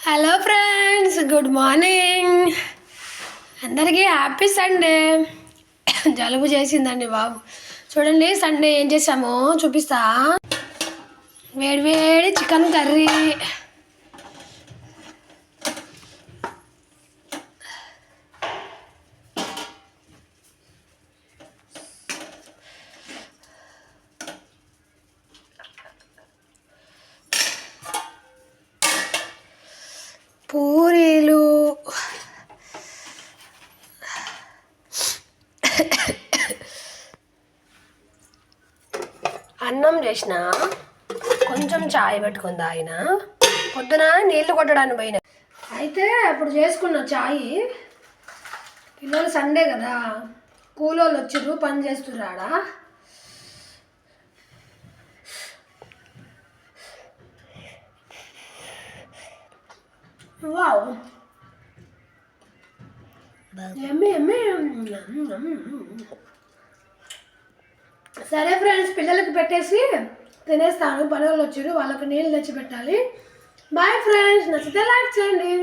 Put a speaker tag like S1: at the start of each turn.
S1: Hello friends, good morning. అందరికీ happy Sunday. జలుబు చేసిందండి బాబు. చూడండి సండే ఏం చేసామో చూపిస్తా. వేడి వేడి చికెన్ కర్రీ, పూరీలు, అన్నం చేసిన, కొంచెం చాయ్ పెట్టుకొని తాగిన. పొద్దున నీళ్లు కొట్టడానికి పోయిన, అయితే అప్పుడు చేసుకున్న చాయ్. పిల్లలు సండే కదా, కూలోళ్ళు వచ్చిర్రు, పని చేస్తుర్రు ఆడ. వావ్, సరే ఫ్రెండ్స్, పిల్లలకి పెట్టేసి తినేస్తాను. పని వాళ్ళు వచ్చారు, వాళ్ళకి నీళ్ళు తెచ్చి పెట్టాలి. బాయ్ ఫ్రెండ్స్, నచ్చితే లైక్ చేయండి.